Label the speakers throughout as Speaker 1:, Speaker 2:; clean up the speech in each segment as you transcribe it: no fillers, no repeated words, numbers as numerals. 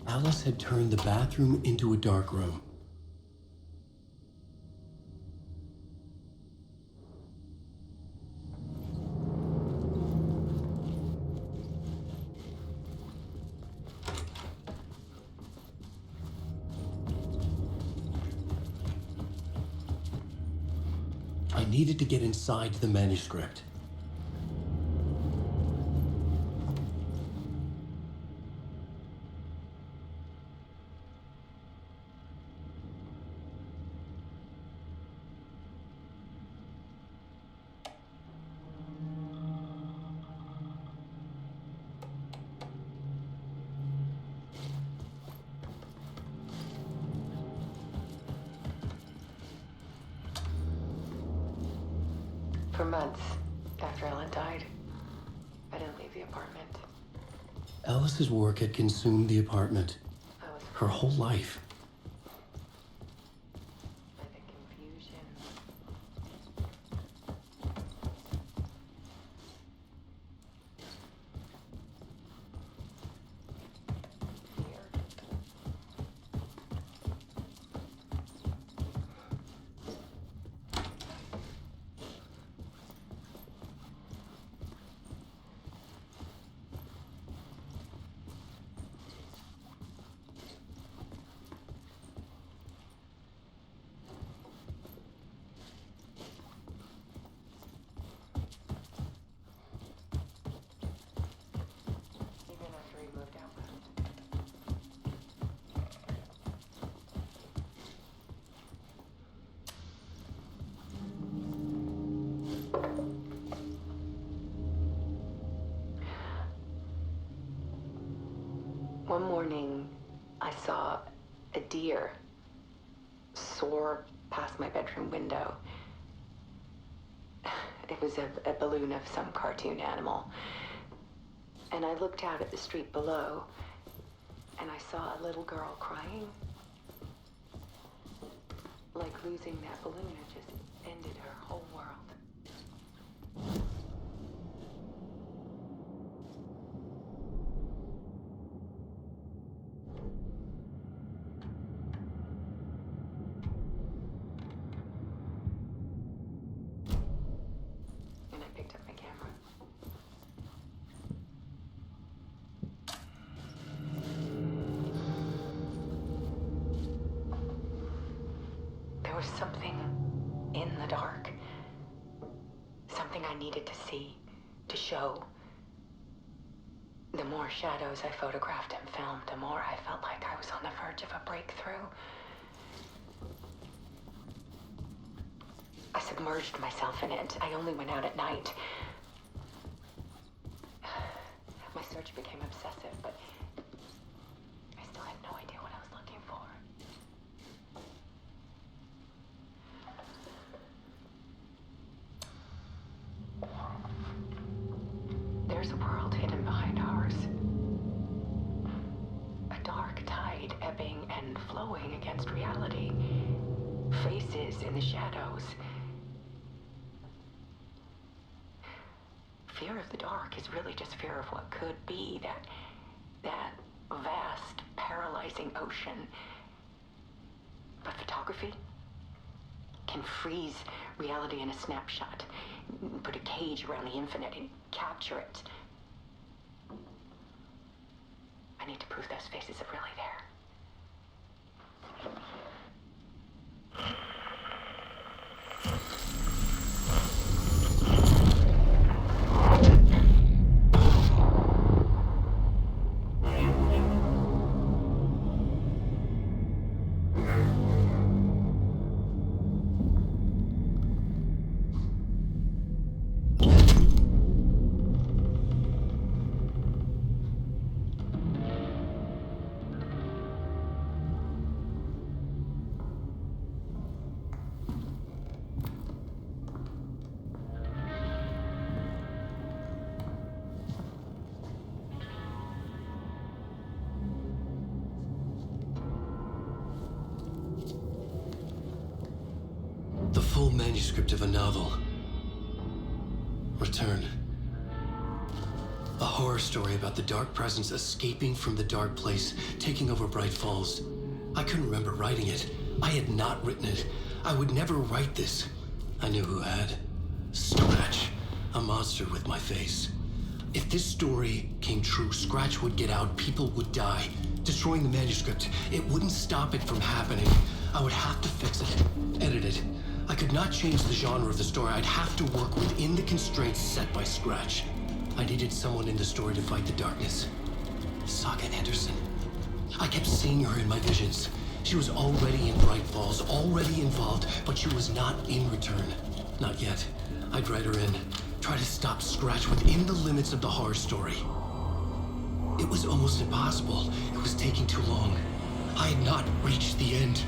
Speaker 1: Alice had turned the bathroom into a dark room. I needed to get inside the manuscript.
Speaker 2: For months after Ellen died, I didn't leave the apartment.
Speaker 1: Alice's work had consumed the apartment.
Speaker 2: I was
Speaker 1: Her whole life.
Speaker 2: by the confusion. Fear. Even after he moved out west. One morning, I saw a deer soar past my bedroom window. It was a balloon of some cartoon animal. And I looked out at the street below, and I saw a little girl crying. Like losing that balloon had just ended her whole world. And I picked up my camera. There was something in the dark. Something I needed to see, to show. The more shadows I photographed and filmed, the more I felt like I was on the verge of a breakthrough. I submerged myself in it. I only went out at night. My search became obsessive, but I still had no idea what I was looking for. There's a world hidden behind ours. A dark tide ebbing and flowing against reality. Faces in the shadows. Fear of the dark is really just fear of what could be, that vast, paralyzing ocean. But photography can freeze reality in a snapshot, put a cage around the infinite and capture it. I need to prove those faces are really there.
Speaker 1: The full manuscript of a novel. Return. A horror story about the dark presence escaping from the dark place, taking over Bright Falls. I couldn't remember writing it. I had not written it. I would never write this. I knew who had. Scratch. A monster with my face. If this story came true, Scratch would get out, people would die. Destroying the manuscript, it wouldn't stop it from happening. I would have to fix it, edit it. I could not change the genre of the story. I'd have to work within the constraints set by Scratch. I needed someone in the story to fight the darkness. Saga Anderson. I kept seeing her in my visions. She was already in Bright Falls, already involved, but she was not in return. Not yet. I'd write her in, try to stop Scratch within the limits of the horror story. It was almost impossible. It was taking too long. I had not reached the end.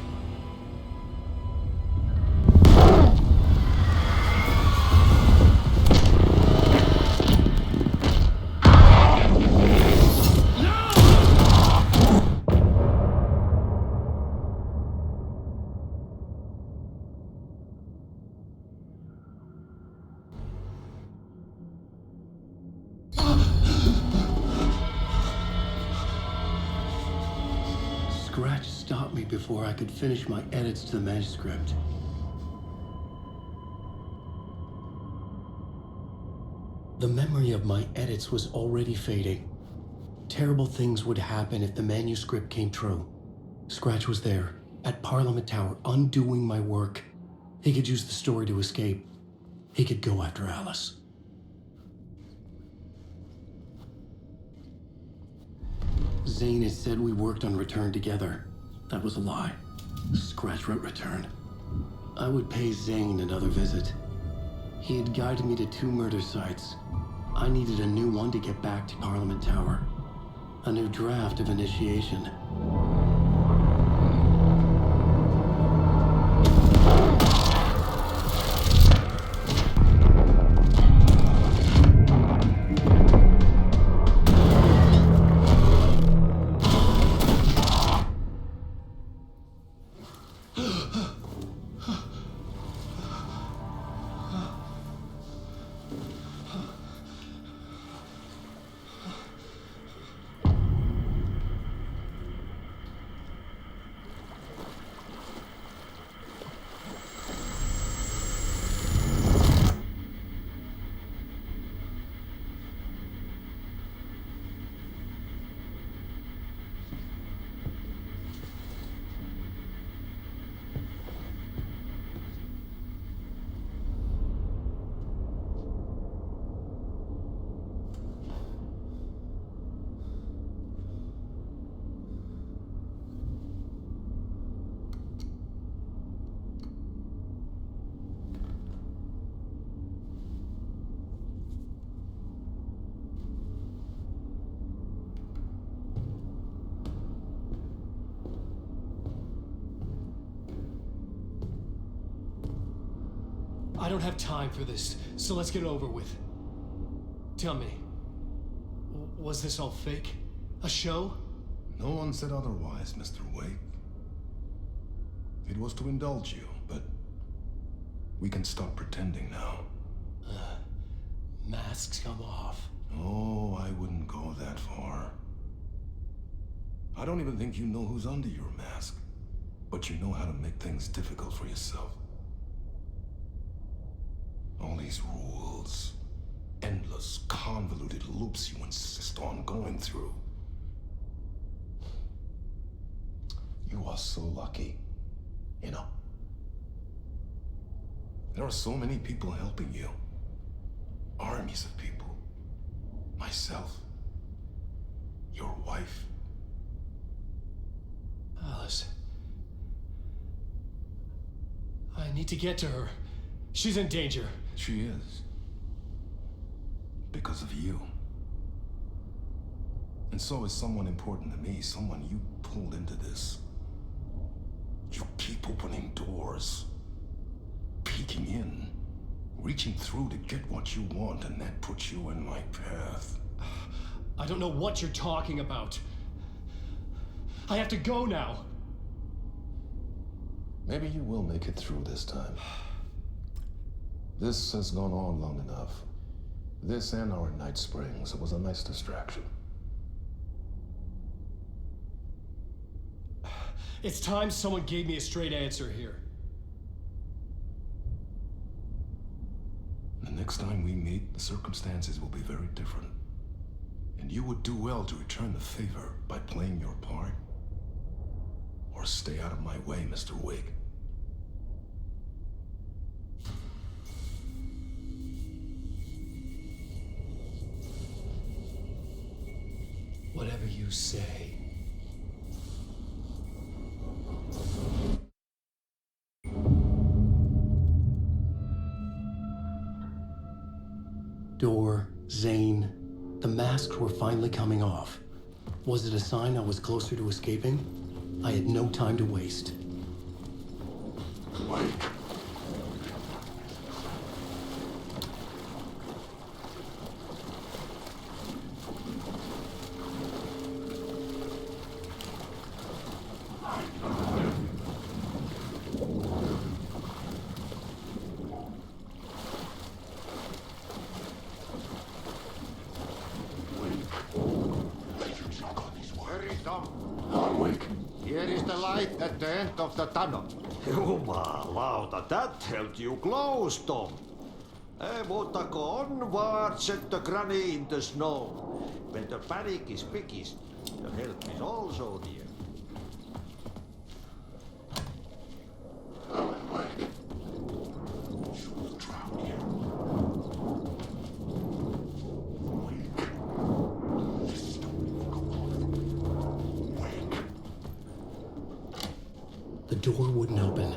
Speaker 1: Scratch stopped me before I could finish my edits to the manuscript. The memory of my edits was already fading. Terrible things would happen if the manuscript came true. Scratch was there, at Parliament Tower, undoing my work. He could use the story to escape. He could go after Alice. Zane had said we worked on Return together. That was a lie. Scratch wrote Return. I would pay Zane another visit. He had guided me to 2 murder sites. I needed a new one to get back to Parliament Tower. A new draft of Initiation. I don't have time for this, so let's get it over with. Tell me, was this all fake? A show?
Speaker 3: No one said otherwise, Mr. Wake. It was to indulge you, but we can stop pretending now.
Speaker 1: Masks come off.
Speaker 3: Oh, I wouldn't go that far. I don't even think you know who's under your mask, but you know how to make things difficult for yourself. All these rules, endless, convoluted loops you insist on going through. You are so lucky, you know. There are so many people helping you. Armies of people. Myself. Your wife.
Speaker 1: Alice. I need to get to her. She's in danger.
Speaker 3: She is. Because of you. And so is someone important to me, someone you pulled into this. You keep opening doors, peeking in, reaching through to get what you want, and that puts you in my path.
Speaker 1: I don't know what you're talking about. I have to go now.
Speaker 3: Maybe you will make it through this time. This has gone on long enough. This and our Night Springs was a nice distraction.
Speaker 4: It's time someone gave me a straight answer here.
Speaker 3: The next time we meet, the circumstances will be very different. And you would do well to return the favor by playing your part. Or stay out of my way, Mr. Wig.
Speaker 4: Whatever you say.
Speaker 1: Door, Zane, the masks were finally coming off. Was it a sign I was closer to escaping? I had no time to waste.
Speaker 3: Wait.
Speaker 5: Where is Tom?
Speaker 3: Wake.
Speaker 5: Here is the light at the end of the tunnel.
Speaker 6: Jumalauta, that held you close, Tom. Ei muuta kuin onward, set the granny in the snow. When the panic is biggest, the help is also here.
Speaker 1: The door wouldn't open.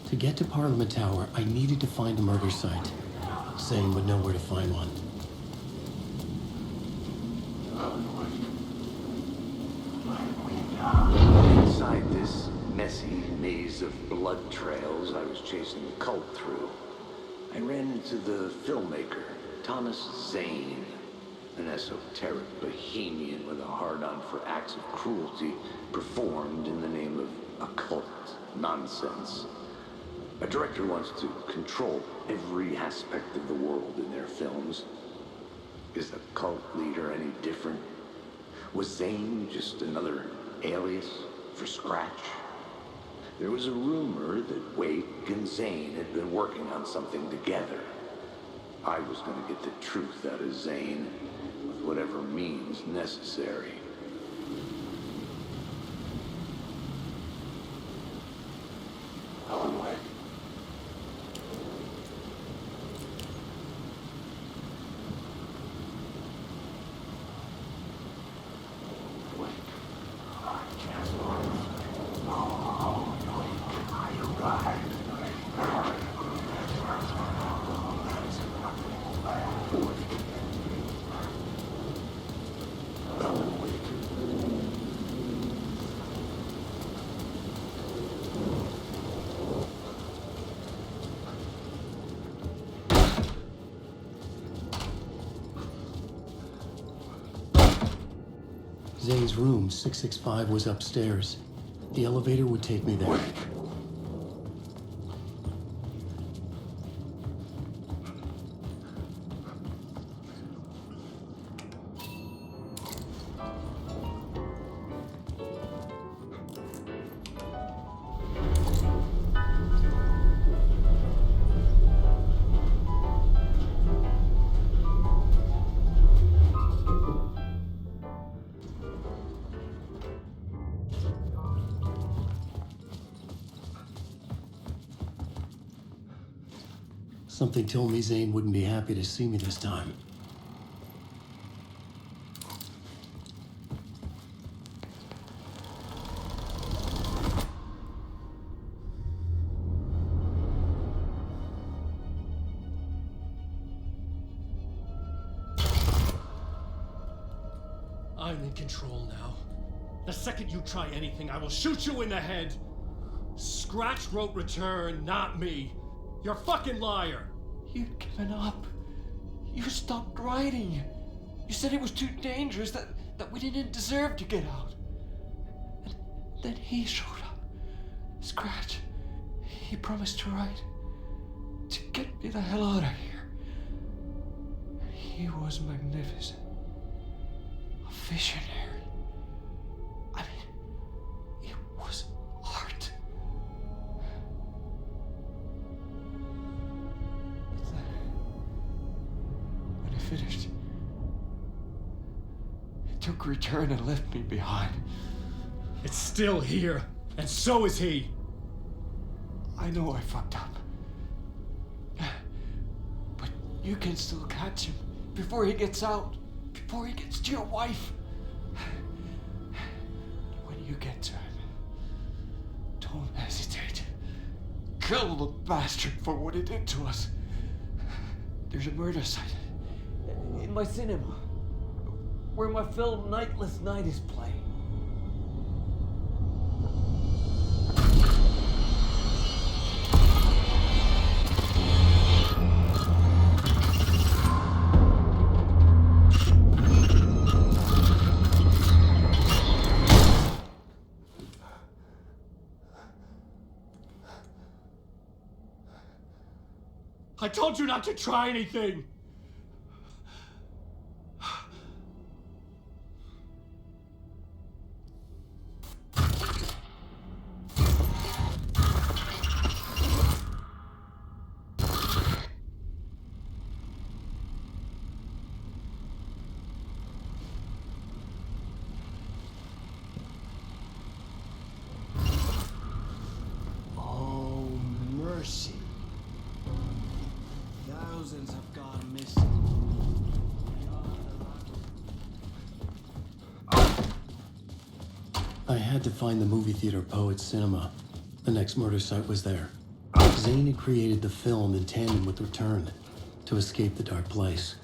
Speaker 1: To get to Parliament Tower, I needed to find a murder site. Zane would know where to find one.
Speaker 7: Inside this messy maze of blood trails I was chasing the cult through, I ran into the filmmaker, Thomas Zane, an esoteric bohemian with a hard-on for acts of cruelty performed in the name of occult nonsense. A director wants to control every aspect of the world in their films. Is the cult leader any different? Was Zane just another alias for Scratch? There was a rumor that Wake and Zane had been working on something together. I was going to get the truth out of Zane with whatever means necessary.
Speaker 1: Zane's room, 665, was upstairs. The elevator would take me there. Something told me Zane wouldn't be happy to see me this time.
Speaker 4: I'm in control now. The second you try anything, I will shoot you in the head. Scratch wrote return, not me. You're a fucking liar.
Speaker 8: You'd given up. You stopped writing. You said it was too dangerous, that we didn't deserve to get out. And then he showed up. Scratch. He promised to write. To get me the hell out of here. He was magnificent. A visionary. I mean, it was art. But then, when he finished, he took return and left me behind.
Speaker 4: It's still here, and so is he.
Speaker 8: I know I fucked up. But you can still catch him before he gets out, before he gets to your wife. When you get to him, don't hesitate. Kill the bastard for what he did to us. There's a murder site in my cinema where my film Nightless Night is playing.
Speaker 4: I told you not to try anything!
Speaker 8: Oh, mercy. Thousands have gone missing.
Speaker 1: I had to find the movie theater Poet Cinema. The next murder site was there. Zane had created the film in tandem with Return to escape the dark place.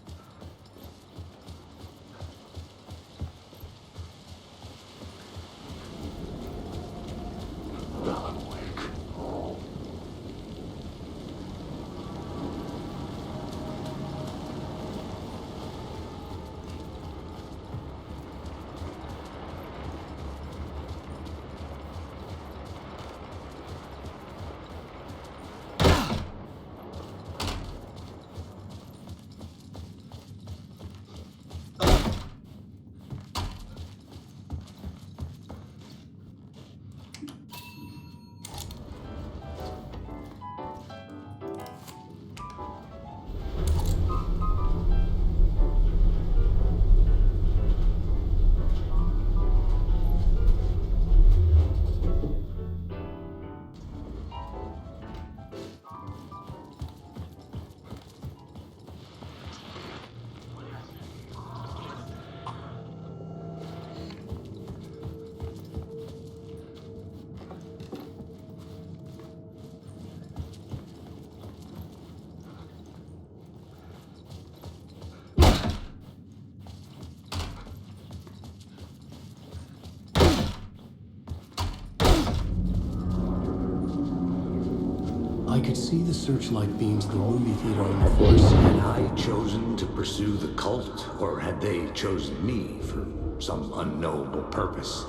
Speaker 1: I could see the searchlight beams of the movie theater on the first.
Speaker 7: Had I chosen to pursue the cult, or had they chosen me for some unknowable purpose.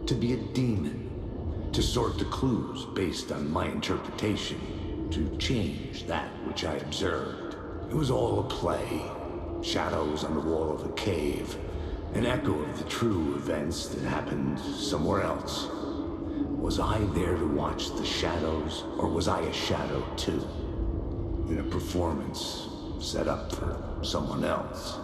Speaker 7: To be a demon. To sort the clues based on my interpretation. To change that which I observed. It was all a play. Shadows on the wall of a cave. An echo of the true events that happened somewhere else. Was I there to watch the shadows, or was I a shadow too? In a performance set up for someone else.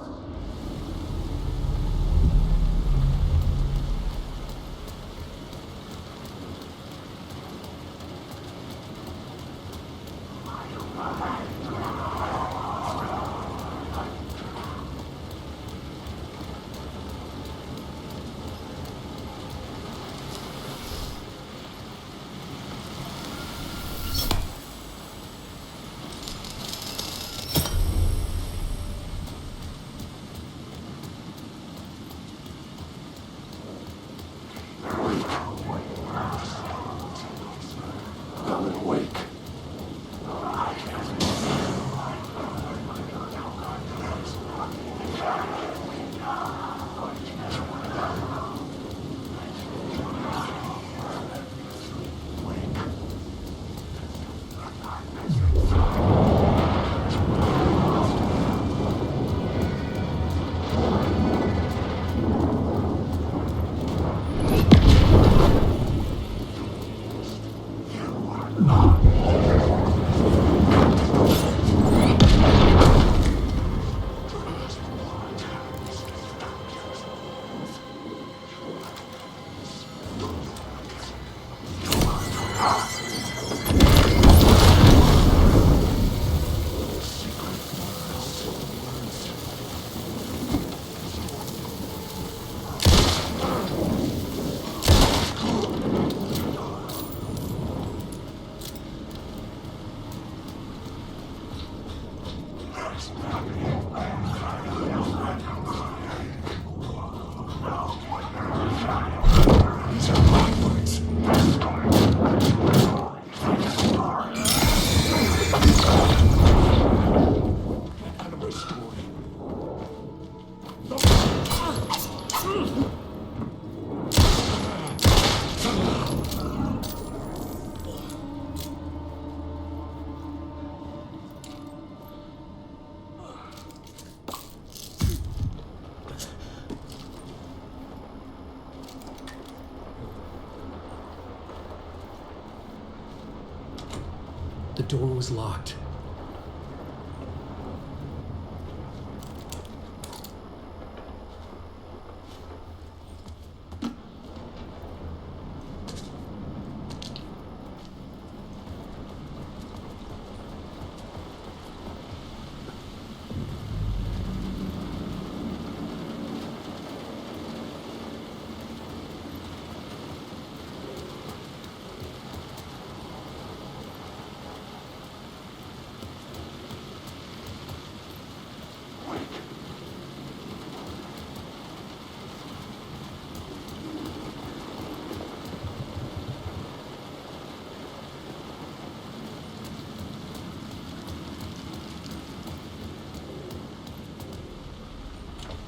Speaker 1: The door was locked.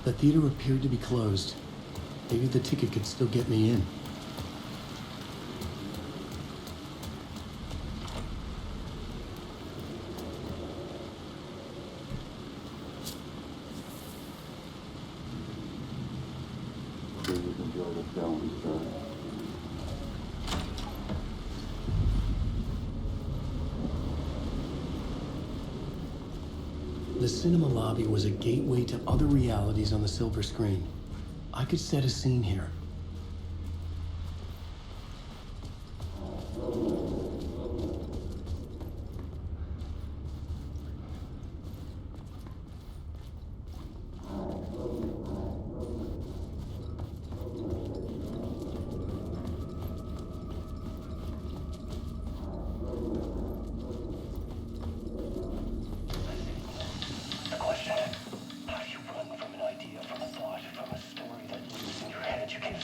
Speaker 1: The theater appeared to be closed. Maybe the ticket could still get me in. The cinema lobby was a gateway to other realities on the silver screen. I could set a scene here.
Speaker 9: How do you run from an idea, from a thought, from a story that lives in your head? You can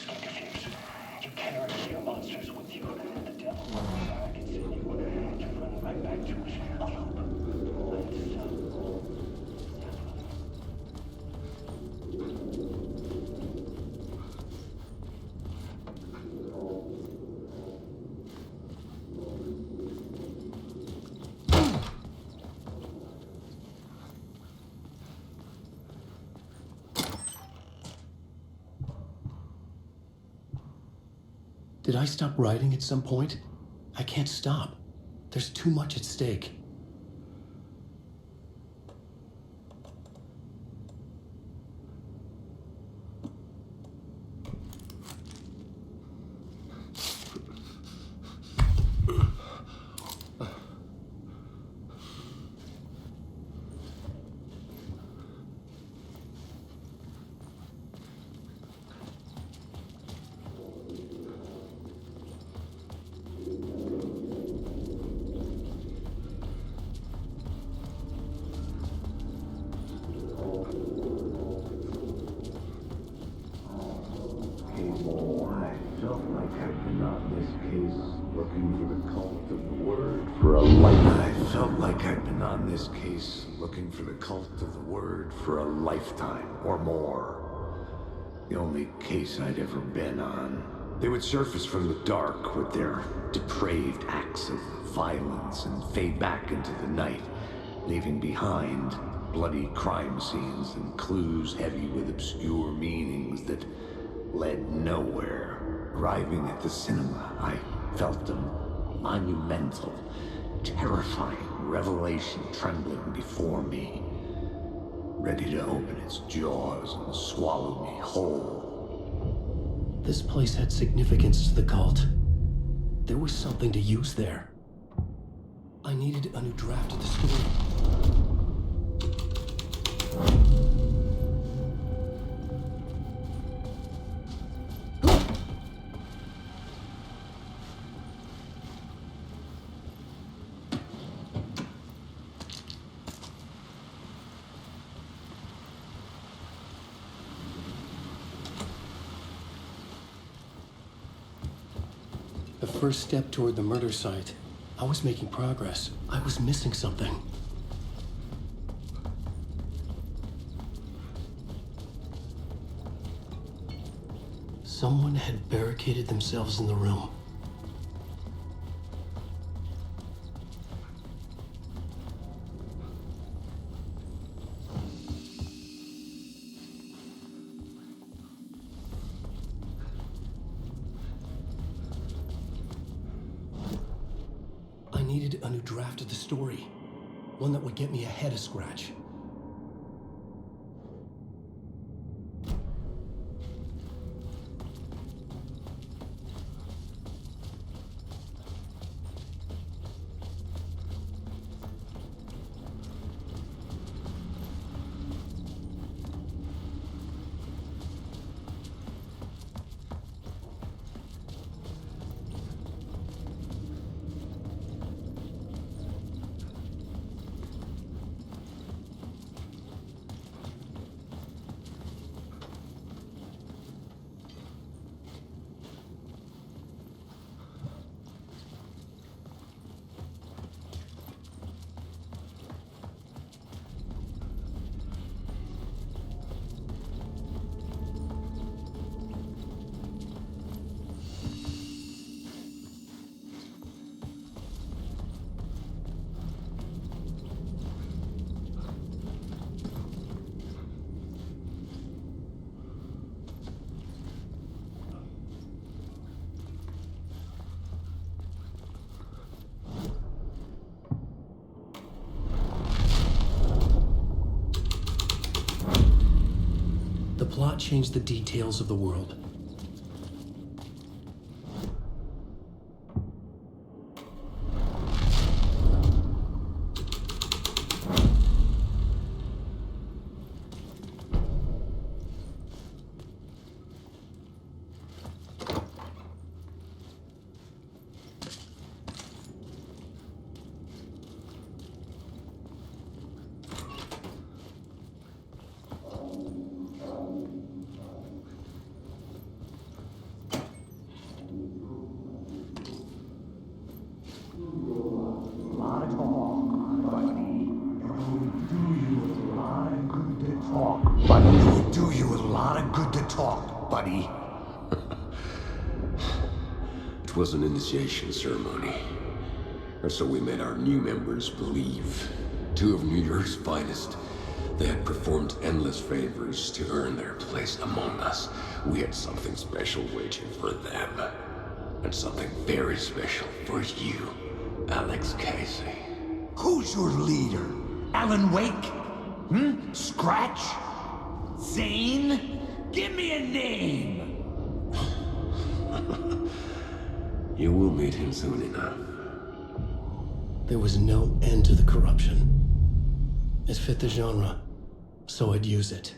Speaker 1: Did I stop writing at some point? I can't stop. There's too much at stake.
Speaker 7: This case looking for the cult of the word for a lifetime or more. The only case I'd ever been on. They would surface from the dark with their depraved acts of violence and fade back into the night, leaving behind bloody crime scenes and clues heavy with obscure meanings that led nowhere. Arriving at the cinema, I felt a monumental, terrifying revelation trembling before me, ready to open its jaws and swallow me whole.
Speaker 1: This place had significance to the cult. There was something to use there. I needed a new draft of the story. The first step toward the murder site. I was making progress. I was missing something. Someone had barricaded themselves in the room. I needed a new draft of the story. One that would get me ahead of Scratch. The plot changed the details of the world.
Speaker 7: Buddy.
Speaker 9: It was an initiation ceremony. Or so we made our new members believe. Two of New York's finest. They had performed endless favors to earn their place among us. We had something special waiting for them. And something very special for you, Alex Casey.
Speaker 10: Who's your leader? Alan Wake? Scratch? Zane? Give me a name!
Speaker 9: You will meet him soon enough.
Speaker 1: There was no end to the corruption. It fit the genre, so I'd use it.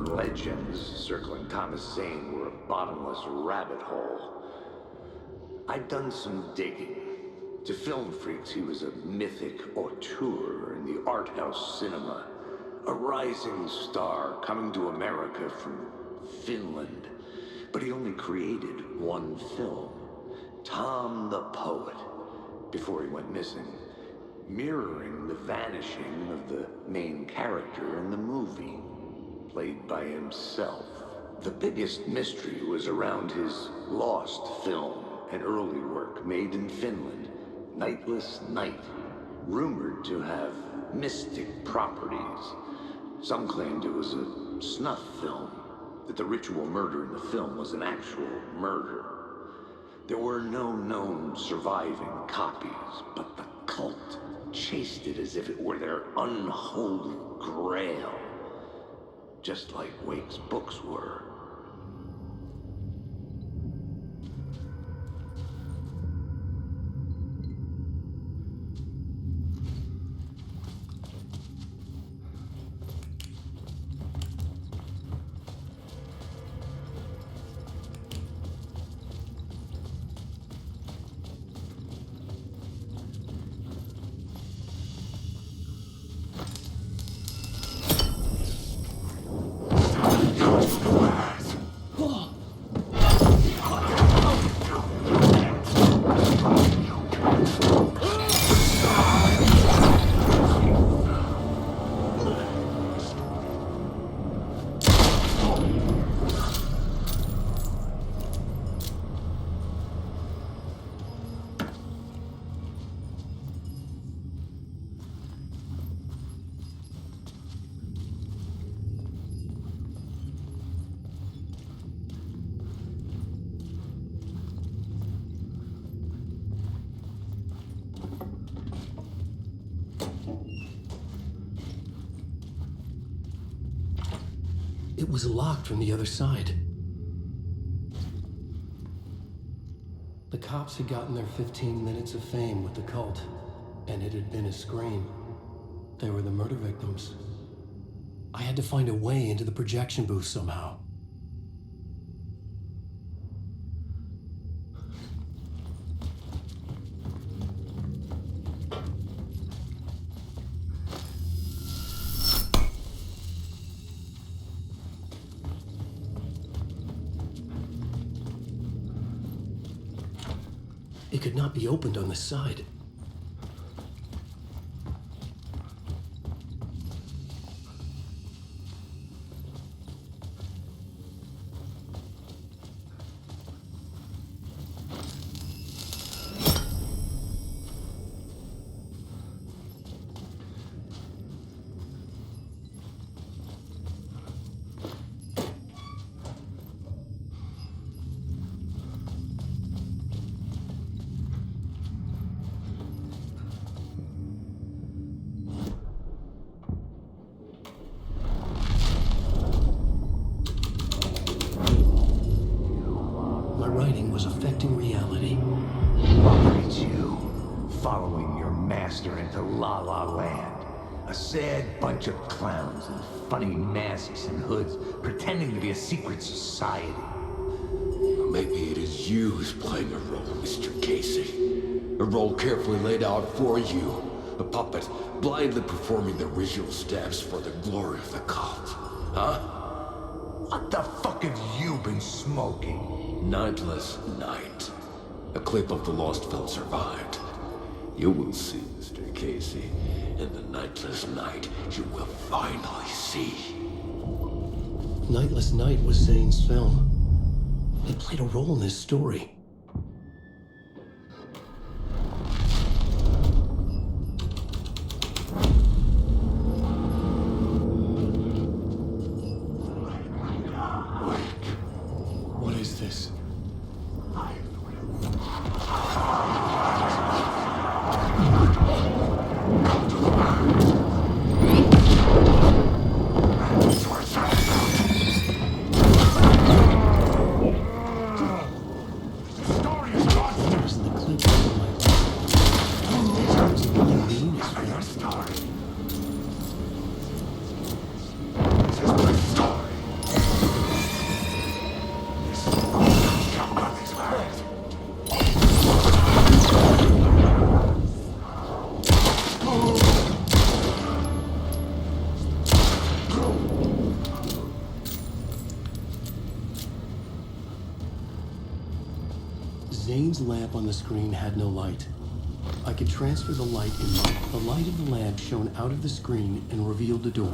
Speaker 7: Legends circling Thomas Zane were a bottomless rabbit hole. I'd done some digging. To film freaks, he was a mythic auteur in the art house cinema. A rising star coming to America from Finland. But he only created one film, Tom the Poet, before he went missing, mirroring the vanishing of the main character in the movie, played by himself. The biggest mystery was around his lost film, an early work made in Finland, Nightless Night, rumored to have mystic properties. Some claimed it was a snuff film, that the ritual murder in the film was an actual murder. There were no known surviving copies, but the cult chased it as if it were their unholy grail. Just like Wake's books were.
Speaker 1: It was locked from the other side. The cops had gotten their 15 minutes of fame with the cult, and it had been a scream. They were the murder victims. I had to find a way into the projection booth somehow. It could not be opened on the side. Was affecting reality.
Speaker 10: It's you, following your master into La La Land. A sad bunch of clowns in funny masks and hoods, pretending to be a secret society.
Speaker 9: Maybe it is you who's playing a role, Mr. Casey. A role carefully laid out for you. A puppet, blindly performing the ritual steps for the glory of the cult. Huh?
Speaker 10: What the fuck have you been smoking?
Speaker 9: Nightless Night. A clip of the lost film survived. You will see, Mr. Casey. In the Nightless Night, you will finally see.
Speaker 1: Nightless Night was Zane's film. It played a role in this story. What is this? Zane's lamp on the screen had no light. I could transfer the light inward. The light of the lamp shone out of the screen and revealed the door.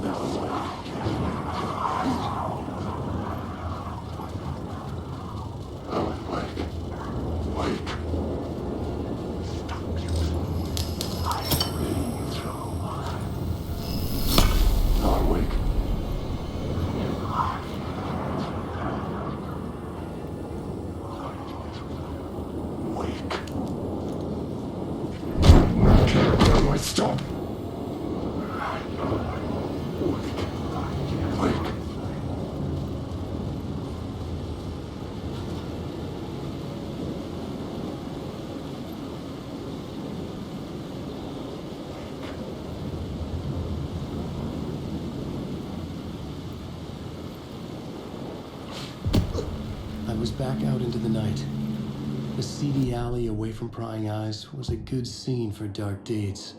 Speaker 3: Stop!
Speaker 1: I was back out into the night. The seedy alley away from prying eyes was a good scene for dark deeds.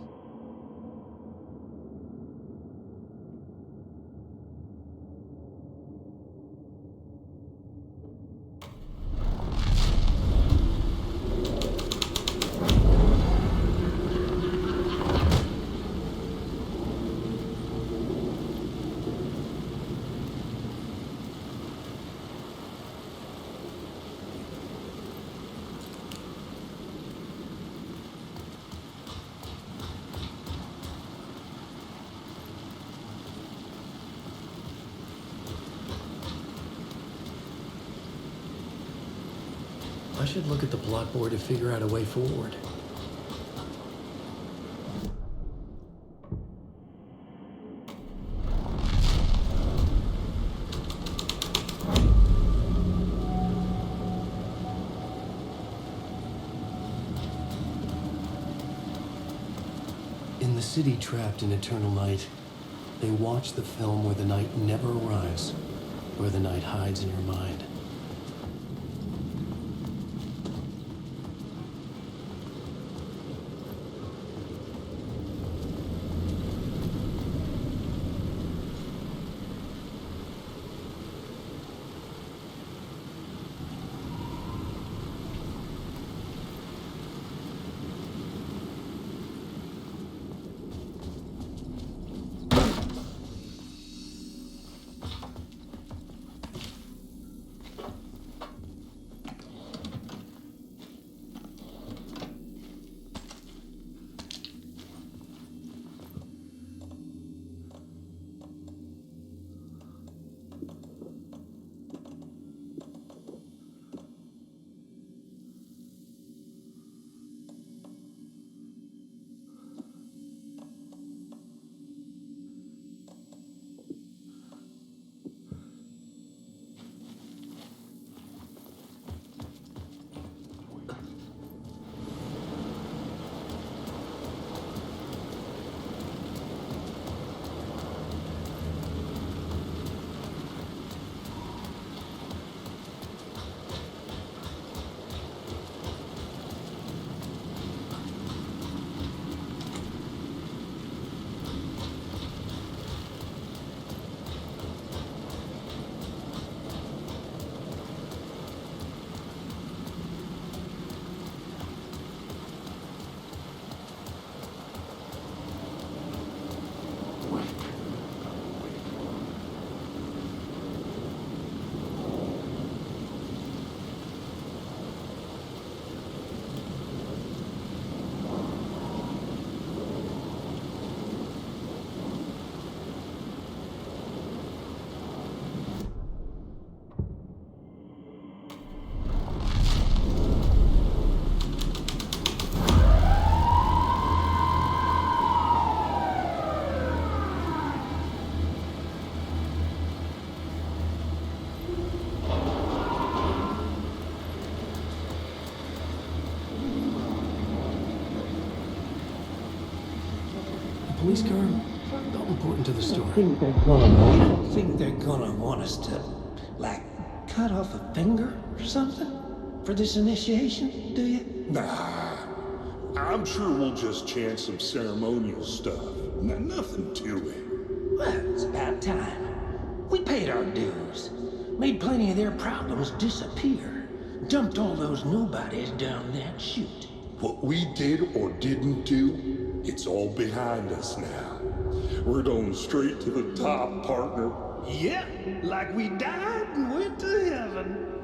Speaker 1: I should look at the plot board to figure out a way forward. In the city trapped in eternal night, They watch the film where the night never arrives, where the night hides in your mind. Police car felt important to the story.
Speaker 11: You don't think they're gonna want us to, like, cut off a finger or something for this initiation, do you?
Speaker 12: Nah, I'm sure we'll just chant some ceremonial stuff. Nothing to it.
Speaker 11: Well, it's about time. We paid our dues, made plenty of their problems disappear, dumped all those nobodies down that chute.
Speaker 12: What we did or didn't do, it's all behind us now. We're going straight to the top, partner.
Speaker 11: Yep, like we died and went to heaven.